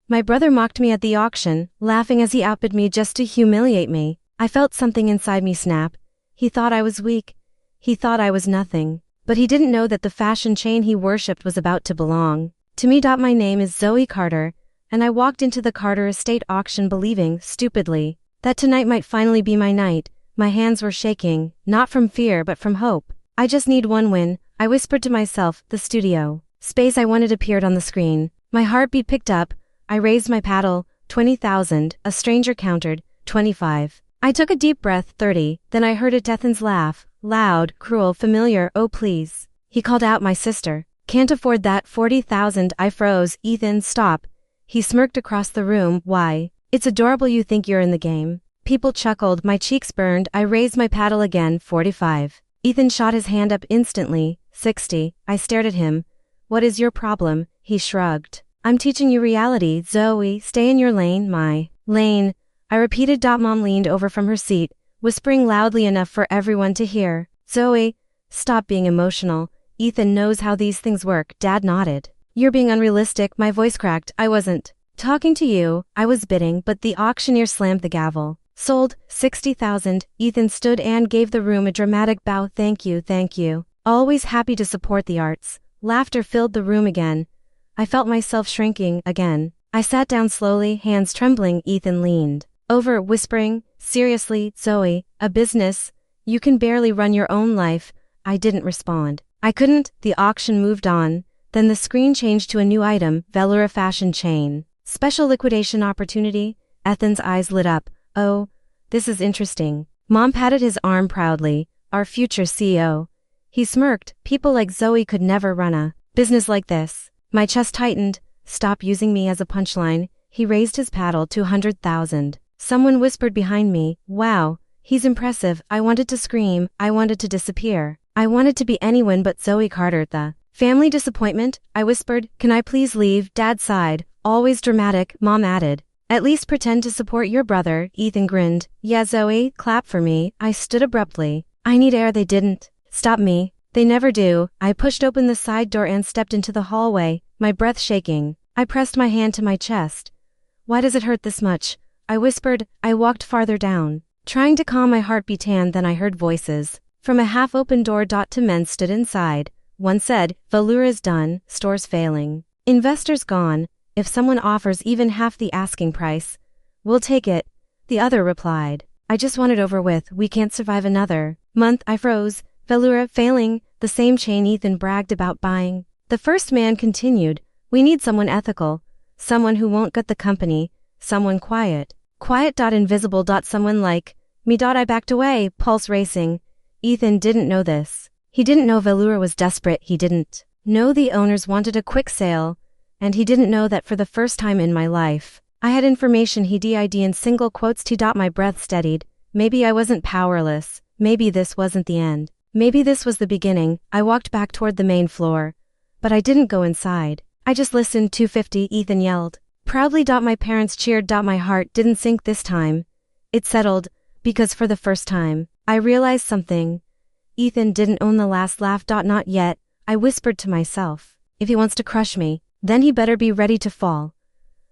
My brother mocked me at the auction, laughing as he outbid me just to humiliate me. I felt something inside me snap. He thought I was weak. He thought I was nothing. But he didn't know that the fashion chain he worshipped was about to belong to me. My name is Zoe Carter, and I walked into the Carter estate auction believing, stupidly, that tonight might finally be my night. My hands were shaking, not from fear but from hope. I just need one win, I whispered to myself. The studio space I wanted appeared on the screen. My heartbeat picked up. I raised my paddle. 20,000, a stranger countered. 25. I took a deep breath. 30. Then I heard Ethan's laugh. Loud, cruel, familiar. Oh please. He called out. My sister. Can't afford that. 40,000. I froze. Ethan, stop. He smirked across the room. Why? It's adorable. You think you're in the game. People chuckled. My cheeks burned. I raised my paddle again. 45. Ethan shot his hand up instantly. 60. I stared at him. What is your problem? He shrugged. I'm teaching you reality, Zoe. Stay in your lane. My lane, I repeated. Mom leaned over from her seat, whispering loudly enough for everyone to hear. Zoe, stop being emotional. Ethan knows how these things work. Dad nodded. You're being unrealistic. My voice cracked. I wasn't talking to you. I was bidding, but the auctioneer slammed the gavel. Sold. 60,000. Ethan stood and gave the room a dramatic bow. Thank you, thank you. Always happy to support the arts. Laughter filled the room again. I felt myself shrinking again. I sat down slowly, hands trembling. Ethan leaned over, whispering, seriously, Zoe, a business? You can barely run your own life. I didn't respond. I couldn't. The auction moved on. Then the screen changed to a new item, Velour fashion chain. Special liquidation opportunity. Ethan's eyes lit up. Oh, this is interesting. Mom patted his arm proudly. Our future CEO. He smirked. People like Zoe could never run a business like this. My chest tightened. Stop using me as a punchline. He raised his paddle. 200,000. Someone whispered behind me. Wow, he's impressive. I wanted to scream. I wanted to disappear. I wanted to be anyone but Zoe Carter. The family disappointment. I whispered. Can I please leave? Dad sighed. Always dramatic. Mom added. At least pretend to support your brother. Ethan grinned. Yeah, Zoe, clap for me. I stood abruptly. I need air. They didn't stop me. They never do. I pushed open the side door and stepped into the hallway, my breath shaking. I pressed my hand to my chest. Why does it hurt this much? I whispered. I walked farther down, trying to calm my heartbeat, and then I heard voices. From a half-open door. Two men stood inside. One said, Velour is done, stores failing. Investors gone. If someone offers even half the asking price, we'll take it. The other replied. I just want it over with. We can't survive another month. I froze. Velour failing, the same chain Ethan bragged about buying. The first man continued. We need someone ethical. Someone who won't gut the company. Someone quiet. Quiet. Invisible. Someone like me. I backed away, pulse racing. Ethan didn't know this. He didn't know Velour was desperate. He didn't know the owners wanted a quick sale. And he didn't know that for the first time in my life, I had information he did in single quotes. My breath steadied. Maybe I wasn't powerless. Maybe this wasn't the end. Maybe this was the beginning. I walked back toward the main floor. But I didn't go inside. I just listened. 250, Ethan yelled. Proudly. My parents cheered. My heart didn't sink this time. It settled, because for the first time, I realized something. Ethan didn't own the last laugh. Not yet. I whispered to myself. If he wants to crush me, then he better be ready to fall.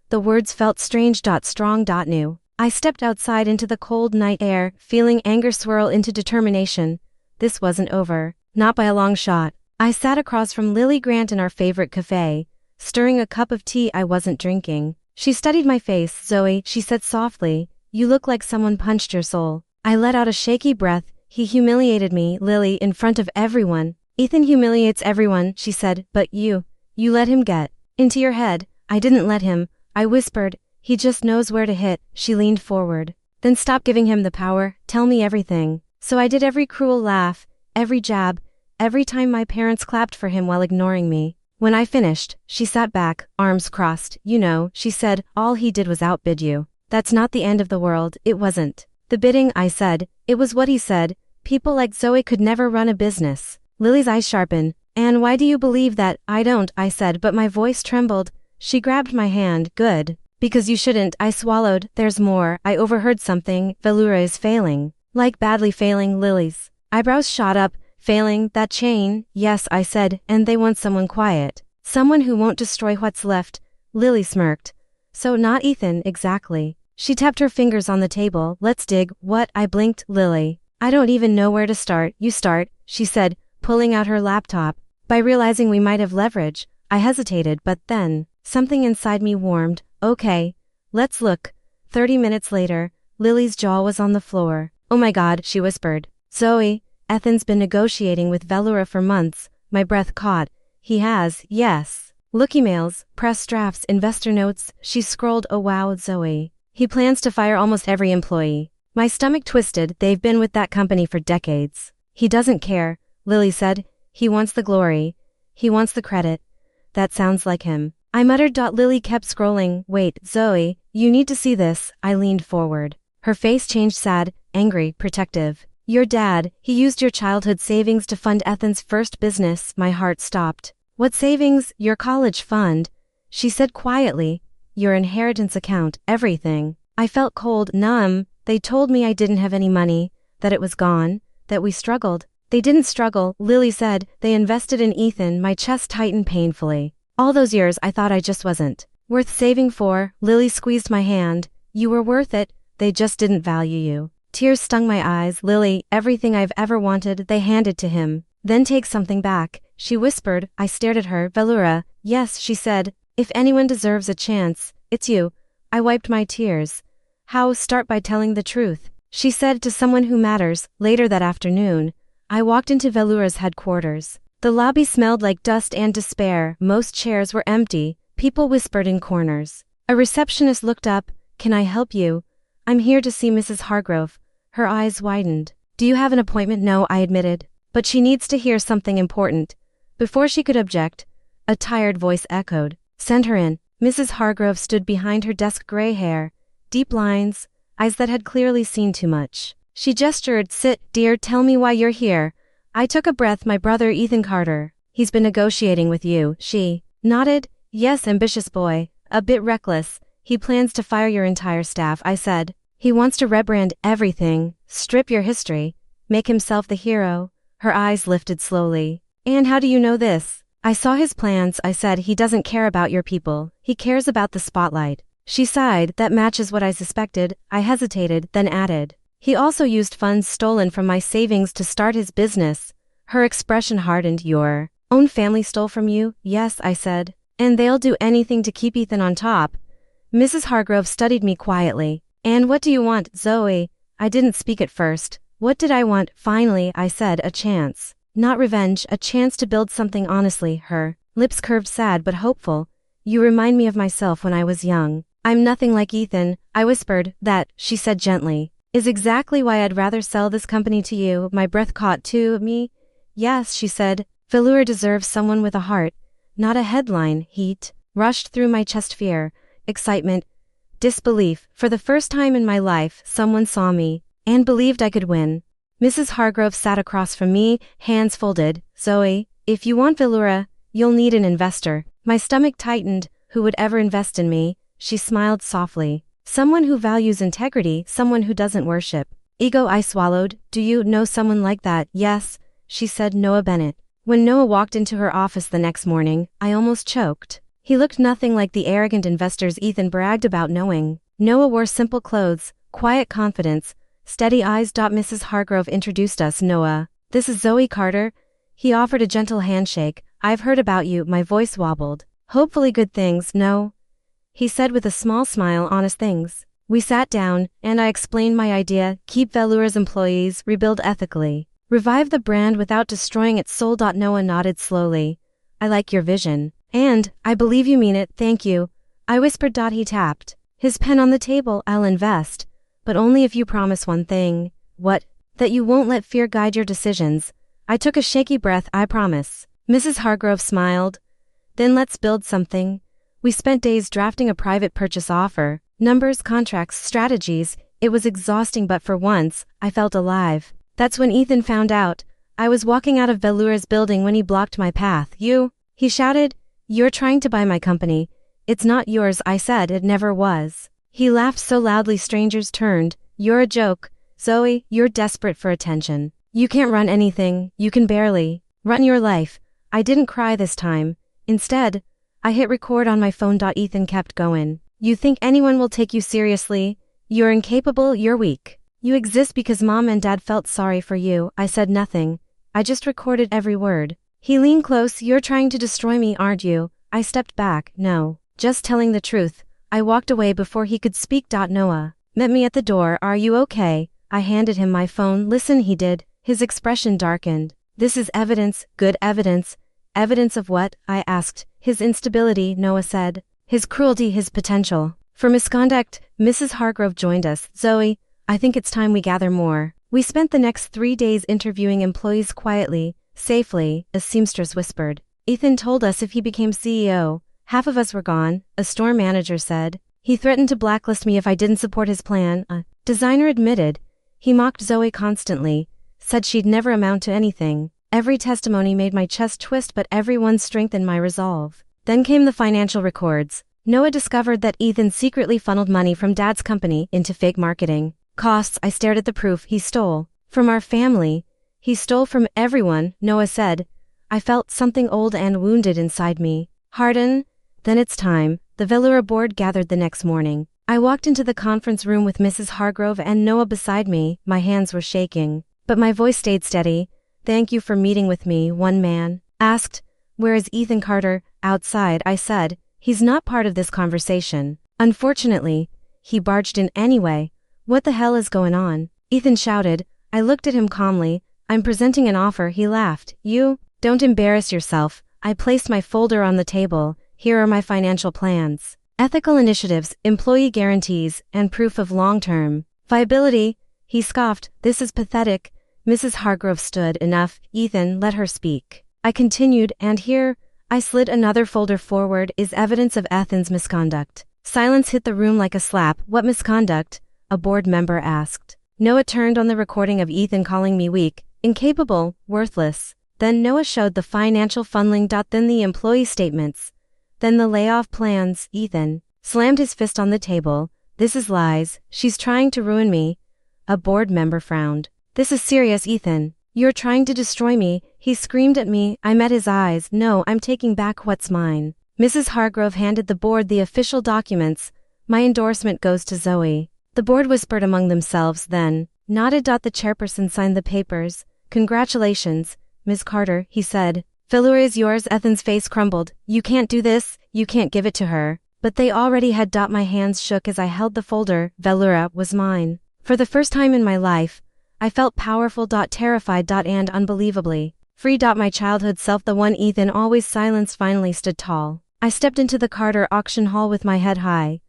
The words felt strange. Strong. New. I stepped outside into the cold night air, feeling anger swirl into determination. This wasn't over, not by a long shot. I sat across from Lily Grant in our favorite cafe, stirring a cup of tea I wasn't drinking. She studied my face. Zoe, she said softly, you look like someone punched your soul. I let out a shaky breath. He humiliated me, Lily, in front of everyone. Ethan humiliates everyone, she said, but you let him get into your head. I didn't let him, I whispered. He just knows where to hit. She leaned forward. Then stop giving him the power. Tell me everything. So I did. Every cruel laugh, every jab, every time my parents clapped for him while ignoring me. When I finished, she sat back, arms crossed. You know, she said, all he did was outbid you. That's not the end of the world. It wasn't the bidding, I said. It was what he said. People like Zoe could never run a business. Lily's eyes sharpened. And why do you believe that? I don't, I said, but my voice trembled. She grabbed my hand. Good. Because you shouldn't. I swallowed. There's more. I overheard something. Velour is failing. Like badly failing. Lily's eyebrows shot up. Failing, that chain? Yes, I said, and they want someone quiet. Someone who won't destroy what's left. Lily smirked. So not Ethan, exactly. She tapped her fingers on the table. Let's dig. What? I blinked. Lily. I don't even know where to start. You start, she said, pulling out her laptop. By realizing we might have leverage, I hesitated, but then, something inside me warmed. Okay, let's look. 30 minutes later, Lily's jaw was on the floor. Oh my God, she whispered. Zoe, Ethan's been negotiating with Velura for months. My breath caught. He has, yes. Look, emails, press drafts, investor notes. She scrolled. Oh wow, Zoe. He plans to fire almost every employee. My stomach twisted. They've been with that company for decades. He doesn't care, Lily said. He wants the glory. He wants the credit. That sounds like him. I muttered. Lily kept scrolling. Wait, Zoe, you need to see this. I leaned forward. Her face changed, sad, angry, protective. Your dad, he used your childhood savings to fund Ethan's first business. My heart stopped. What savings? Your college fund, she said quietly. Your inheritance account, everything. I felt cold, numb. They told me I didn't have any money, that it was gone, that we struggled. They didn't struggle, Lily said. They invested in Ethan. My chest tightened painfully. All those years I thought I just wasn't worth saving for. Lily squeezed my hand. You were worth it. They just didn't value you. Tears stung my eyes. Lily, everything I've ever wanted, they handed to him. Then take something back, she whispered. I stared at her. Velura. Yes, she said. If anyone deserves a chance, it's you. I wiped my tears. How? Start by telling the truth, she said, to someone who matters. Later that afternoon, I walked into Velura's headquarters. The lobby smelled like dust and despair. Most chairs were empty. People whispered in corners. A receptionist looked up. Can I help you? I'm here to see Mrs. Hargrove. Her eyes widened. Do you have an appointment? No, I admitted. But she needs to hear something important. Before she could object, a tired voice echoed. Send her in. Mrs. Hargrove stood behind her desk, gray hair, deep lines, eyes that had clearly seen too much. She gestured. Sit, dear, tell me why you're here. I took a breath. My brother Ethan Carter. He's been negotiating with you. She nodded. Yes, ambitious boy. A bit reckless. He plans to fire your entire staff, I said. He wants to rebrand everything, strip your history, make himself the hero. Her eyes lifted slowly. And how do you know this? I saw his plans, I said. He doesn't care about your people. He cares about the spotlight. She sighed. That matches what I suspected. I hesitated, then added. He also used funds stolen from my savings to start his business. Her expression hardened. Your own family stole from you? Yes, I said. And they'll do anything to keep Ethan on top. Mrs. Hargrove studied me quietly. And what do you want, Zoe? I didn't speak at first. What did I want? Finally, I said. A chance. Not revenge, a chance to build something honestly. Her lips curved, sad but hopeful. You remind me of myself when I was young. I'm nothing like Ethan, I whispered. That, she said gently, is exactly why I'd rather sell this company to you. My breath caught. To me? Yes, she said. Velura deserves someone with a heart, not a headline. Heat rushed through my chest. Fear, excitement, disbelief. For the first time in my life, someone saw me and believed I could win. Mrs. Hargrove sat across from me, hands folded. Zoe, if you want Velura, you'll need an investor. My stomach tightened. Who would ever invest in me? She smiled softly. Someone who values integrity, someone who doesn't worship ego. I swallowed. Do you know someone like that? Yes, she said. Noah Bennett. When Noah walked into her office the next morning, I almost choked. He looked nothing like the arrogant investors Ethan bragged about knowing. Noah wore simple clothes, quiet confidence, steady eyes. Mrs. Hargrove introduced us. Noah, this is Zoe Carter. He offered a gentle handshake. I've heard about you. My voice wobbled. Hopefully good things. No, he said with a small smile. Honest things. We sat down, and I explained my idea. Keep Velura's employees, rebuild ethically, revive the brand without destroying its soul. Noah nodded slowly. I like your vision. And, I believe you mean it. Thank you, I whispered. He tapped his pen on the table. I'll invest, but only if you promise one thing. What? That you won't let fear guide your decisions. I took a shaky breath. I promise. Mrs. Hargrove smiled. Then let's build something. We spent days drafting a private purchase offer. Numbers, contracts, strategies. It was exhausting, but for once, I felt alive. That's when Ethan found out. I was walking out of Velura's building when he blocked my path. You? He shouted. You're trying to buy my company. It's not yours, I said. It never was. He laughed so loudly strangers turned. You're a joke, Zoe. You're desperate for attention. You can't run anything. You can barely run your life. I didn't cry this time. Instead, I hit record on my phone. Ethan kept going. You think anyone will take you seriously? You're incapable, you're weak. You exist because mom and dad felt sorry for you. I said nothing. I just recorded every word. He leaned close. You're trying to destroy me, aren't you? I stepped back. No. Just telling the truth. I walked away before he could speak. Noah met me at the door. Are you okay? I handed him my phone. Listen, he did. His expression darkened. This is evidence, good evidence. Evidence of what? I asked. His instability, Noah said. His cruelty, his potential for misconduct. Mrs. Hargrove joined us. Zoe, I think it's time we gather more. We spent the next 3 days interviewing employees quietly, safely, a seamstress whispered. Ethan told us if he became CEO, half of us were gone, a store manager said. He threatened to blacklist me if I didn't support his plan, a designer admitted. He mocked Zoe constantly, said she'd never amount to anything. Every testimony made my chest twist, but everyone strengthened my resolve. Then came the financial records. Noah discovered that Ethan secretly funneled money from Dad's company into fake marketing costs. I stared at the proof. He stole from our family. He stole from everyone, Noah said. I felt something old and wounded inside me. Harden. Then it's time. The Velura board gathered the next morning. I walked into the conference room with Mrs. Hargrove and Noah beside me. My hands were shaking, but my voice stayed steady. Thank you for meeting with me, one man asked. Where is Ethan Carter? Outside, I said. He's not part of this conversation. Unfortunately, he barged in anyway. What the hell is going on? Ethan shouted. I looked at him calmly. I'm presenting an offer. He laughed. You? Don't embarrass yourself. I placed my folder on the table. Here are my financial plans. Ethical initiatives, employee guarantees, and proof of long-term viability. He scoffed. This is pathetic. Mrs. Hargrove stood. Enough. Ethan, let her speak. I continued, and here, I slid another folder forward, is evidence of Ethan's misconduct. Silence hit the room like a slap. What misconduct? A board member asked. Noah turned on the recording of Ethan calling me weak, incapable, worthless. Then Noah showed the financial funneling. Then the employee statements. Then the layoff plans. Ethan slammed his fist on the table. This is lies. She's trying to ruin me. A board member frowned. This is serious, Ethan. You're trying to destroy me. He screamed at me. I met his eyes. No, I'm taking back what's mine. Mrs. Hargrove handed the board the official documents. My endorsement goes to Zoe. The board whispered among themselves, then nodded. The chairperson signed the papers. Congratulations, Ms. Carter, he said. Velura is yours. Ethan's face crumbled. You can't do this. You can't give it to her. But they already had. My hands shook as I held the folder. Velura was mine. For the first time in my life, I felt powerful. Terrified. And unbelievably free. My childhood self, the one Ethan always silenced, finally stood tall. I stepped into the Carter auction hall with my head high.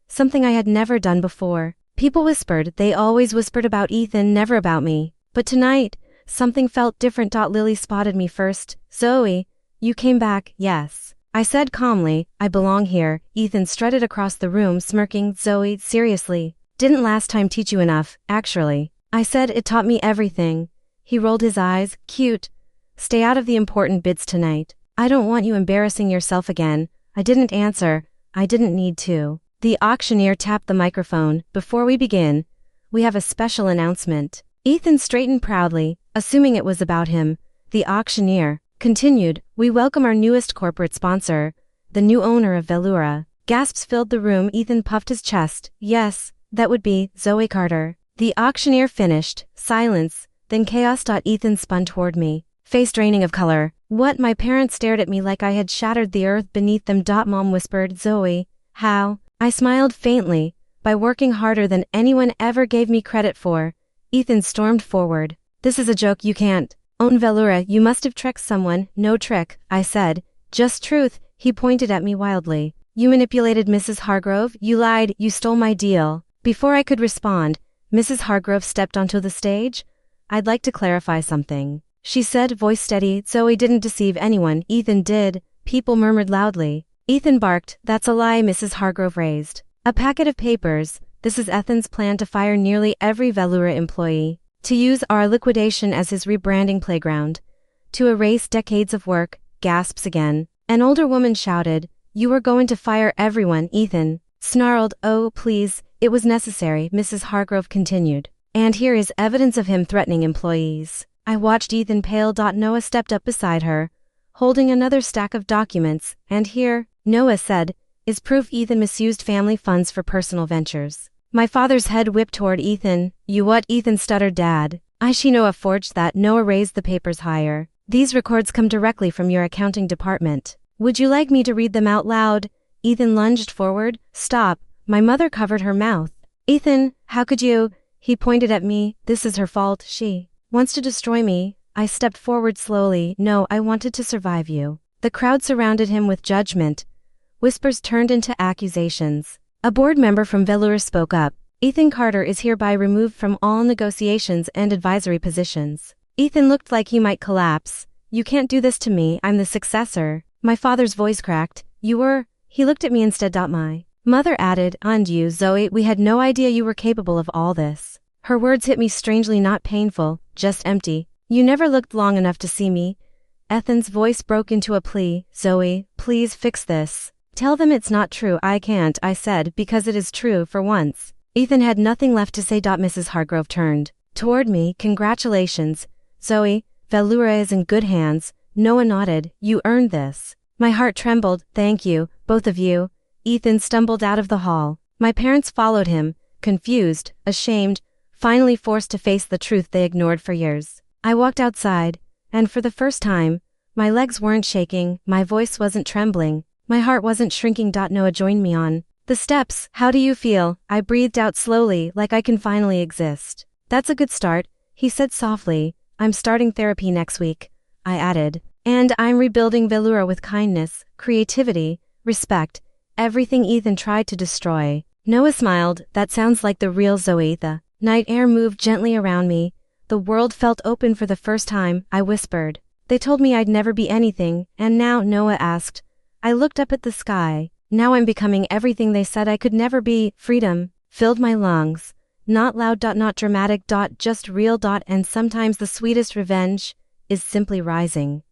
Something I had never done before. People whispered. They always whispered about Ethan, never about me. But tonight, something felt different. Lily spotted me first. Zoe, you came back. Yes, I said calmly. I belong here. Ethan strutted across the room, smirking. Zoe, seriously, didn't last time teach you enough? Actually, I said, it taught me everything. He rolled his eyes. Cute. Stay out of the important bids tonight. I don't want you embarrassing yourself again. I didn't answer. I didn't need to. The auctioneer tapped the microphone. Before we begin, we have a special announcement. Ethan straightened proudly, assuming it was about him. The auctioneer continued. We welcome our newest corporate sponsor, the new owner of Velura. Gasps filled the room. Ethan puffed his chest. Yes, that would be Zoe Carter. The auctioneer finished. Silence, then chaos. Ethan spun toward me, face draining of color. What? My parents stared at me like I had shattered the earth beneath them. Mom whispered. Zoe, how? I smiled faintly. By working harder than anyone ever gave me credit for. Ethan stormed forward. This is a joke. You can't own Velura. You must have tricked someone. No trick, I said. Just truth. He pointed at me wildly. You manipulated Mrs. Hargrove. You lied. You stole my deal. Before I could respond, Mrs. Hargrove stepped onto the stage. I'd like to clarify something, she said, voice steady. Zoe didn't deceive anyone. Ethan did. People murmured loudly. Ethan barked. That's a lie. Mrs. Hargrove raised a packet of papers. This is Ethan's plan to fire nearly every Velura employee, to use our liquidation as his rebranding playground, to erase decades of work. Gasps again. An older woman shouted. You were going to fire everyone. Ethan snarled. Oh, please, it was necessary, Mrs. Hargrove continued. And here is evidence of him threatening employees. I watched Ethan pale. Noah stepped up beside her, holding another stack of documents. And here, Noah said, is proof Ethan misused family funds for personal ventures. My father's head whipped toward Ethan. You what? Ethan stuttered. Dad, Noah forged that. Noah raised the papers higher. These records come directly from your accounting department. Would you like me to read them out loud? Ethan lunged forward. Stop. My mother covered her mouth. Ethan, how could you? He pointed at me. This is her fault. She wants to destroy me. I stepped forward slowly. No, I wanted to survive you. The crowd surrounded him with judgment. Whispers turned into accusations. A board member from Velour spoke up. Ethan Carter is hereby removed from all negotiations and advisory positions. Ethan looked like he might collapse. You can't do this to me. I'm the successor. My father's voice cracked. You were? He looked at me instead. My mother added, and you, Zoe, we had no idea you were capable of all this. Her words hit me strangely, not painful, just empty. You never looked long enough to see me. Ethan's voice broke into a plea. Zoe, please fix this. Tell them it's not true. I can't, I said, because it is true for once. Ethan had nothing left to say. Mrs. Hargrove turned toward me. Congratulations, Zoe. Velour is in good hands. Noah nodded. You earned this. My heart trembled. Thank you, both of you. Ethan stumbled out of the hall. My parents followed him, confused, ashamed, finally forced to face the truth they ignored for years. I walked outside, and for the first time, my legs weren't shaking, my voice wasn't trembling, my heart wasn't shrinking. Noah joined me on the steps. How do you feel? I breathed out slowly, like I can finally exist. That's a good start, he said softly. I'm starting therapy next week, I added. And I'm rebuilding Velour with kindness, creativity, respect, everything Ethan tried to destroy. Noah smiled. That sounds like the real Zoe. The night air moved gently around me. The world felt open for the first time. I whispered. They told me I'd never be anything, and now? Noah asked. I looked up at the sky. Now I'm becoming everything they said I could never be. Freedom filled my lungs. Not loud. Not dramatic. Just real. And sometimes the sweetest revenge is simply rising.